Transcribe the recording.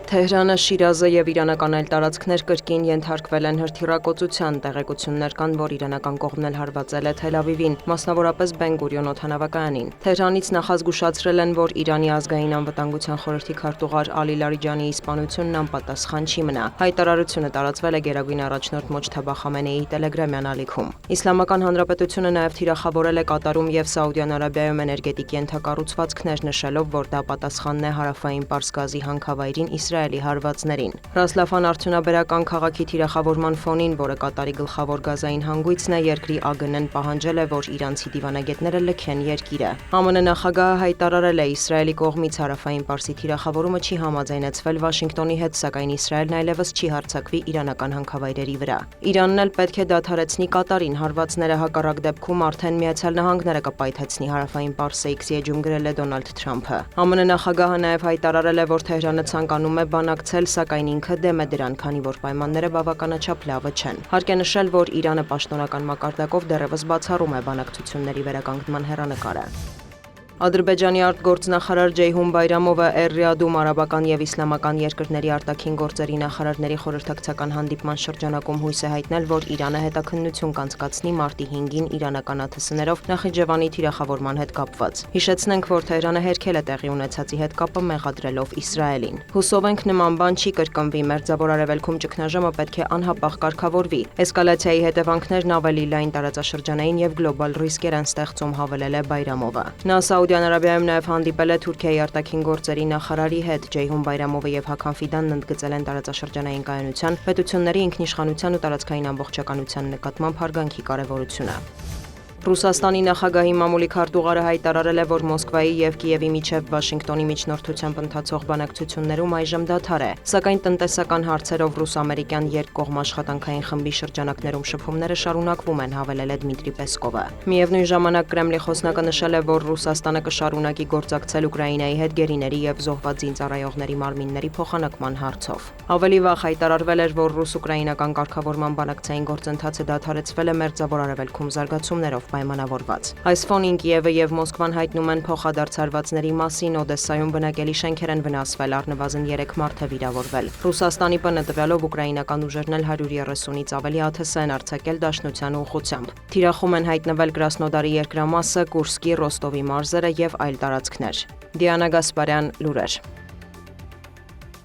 Թեհրանը, Շիրազը եւ իրանական այլ տարածքներ կրկին ենթարկվել են հրթիռակոծության, տեղեկություններ կան, որ իրանական կողմն էլ հարվածել է Թել Ավիվին, մասնավորապես Բեն Գուրիոն օդանավակայանին։ Թեհրանից նախազգուշացրել են, որ Իրանի ազգային անվտանգության խորհրդի քարտուղար Ալի Լարիջանիի սպանությունն անպատասխան չի մնա։ Հայտարարությունը տարածվել է Գերագույն առաջնորդ Մոջթաբա Խամենեիի տելեգրամյան ալիքում։ Իսլամական Հանրապետությունը նաև թիրախավորել է Կատարում եւ Սաուդյան Արաբիայում էներգետիկ ենթակառուցվածքներ, նշելով, որ դա պատասխանն է հարավային Պարս գազի հանքավայրին Իսրայելի հարվածներին։ Ռասլաֆան արդյունաբերական քաղաքի թիրախավորման ֆոնին, որը Կատարի գլխավոր գազային հանգույցն է, երկրի ԱԳՆ-ն պահանջել է, որ իրանցի դիվանագետները լքեն երկիրը։ ԱՄՆ նախագահը հայտարարել է, Իսրայելի կողմից հարավային Պարսի թիրախավորումը չի համաձայնեցվել Վաշինգտոնի հետ, սակայն Իսրայելն այլևս չի հարձակվի իրանական հանքավայրերի վրա։ Իրանն էլ պետք է դադարեցնի Կատարին հարվածները, հակառակ դեպքում արդեն Միացյալ Նահանգները կպայթեցնի հարավային Պարսը, X-ում գրել է Դոնալդ Թրամփը։ ԱՄՆ նախագահը նաև հայտարարել է, որ Թեհրանը ցանկանում է բանակցել, սակայն ինքը դեմ է դրան, քանի որ պայմանները բավականաչափ լավը չեն։ Հարկ է նշել, որ Իրանը պաշտոնական մակարդակով դեռևս բացառում է բանակցությունների վերականգնման հեռանկարը։ Ադրբեջանի արտգործնախարար Ջեյհուն Բայրամովը Էր-Ռիադում արաբական եւ իսլամական երկրների արտաքին գործերի նախարարների խորհրդակցական հանդիպման շրջանակում հույս է հայտնել, որ Իրանը հետաքննություն կանցկացնի մարտի 5-ին իրանական ԱԹՍ-ներով Նախիջևանի թիրախավորման հետ կապված։ Հիշեցնենք, որ Թեհրանը հերքել է տեղի ունեցածի հետ կապը մեղադրելով Իսրայելին։ Հուսով ենք նման բան չի կրկնվի, Մերձավոր Արևելքում ճգնաժամը պետք է անհապաղ կարգավորվի։ Էսկալացիայի հետևանքներն ավելի լայն տարածաշրջանային եւ գլոբալ ռիսկեր են ստեղծում, հավելել է Բայրամովը։ Նա Սաուդյան Արաբիայում նաև հանդիպել է Թուրքիայի արտաքին գործերի նախարարի հետ։ Ջեյհուն Բայրամովը եւ Հական Ֆիդանն ընդգծել են տարածաշրջանային կայունության, պետությունների ինքնիշխանության ու տարածքային ամբողջականության նկատմամբ հարգանքի կարևորությունը։ Ռուսաստանի նախագահի մամուլի քարտուղարը հայտարարել է, որ Մոսկվայի եւ Կիևի միջև Վաշինգտոնի միջնորդությամբ ընթացող բանակցություններում այժմ դադար է, սակայն տնտեսական հարցերով ռուս-ամերիկյան երկկողմ աշխատանքային խմբի շրջանակներում շփումները շարունակվում են, հավելել է Դմիտրի Պեսկովը։ Միևնույն ժամանակ Կրեմլի խոսնակը նշել է, որ Ռուսաստանը կշարունակի գործակցել Ուկրաինայի հետ գերիների եւ զոհված զինծառայողների մարմինների փոխանակման հարցով։ Ավելի վաղ հայտարարվել էր, որ ռուս-ուկրաինական կարգավորման բանակցային գործընթացը դադարեցվել է Մերձավոր Արևելքում զարգացումներով պայմանավորված։ Այս ֆոնին Կիևը եւ Մոսկվան հայտնում են փոխադարձարվածների մասին, Օդեսայում բնակելի շենքեր են վնասվել, առնվազն 3 մարդ է վիրավորվել։ Ռուսաստանի ՊՆ տվյալով ուկրաինական ուժերն էլ 130-ից ավելի ԱԹՍ են արձակել Դաշնության ուղղությամբ։ Թիրախում են հայտնվել Կրասնոդարի երկրամասը, Կուրսկի, Ռոստովի մարզերը եւ այլ տարածքներ։ Դիանա Գասպարյան, լուրեր։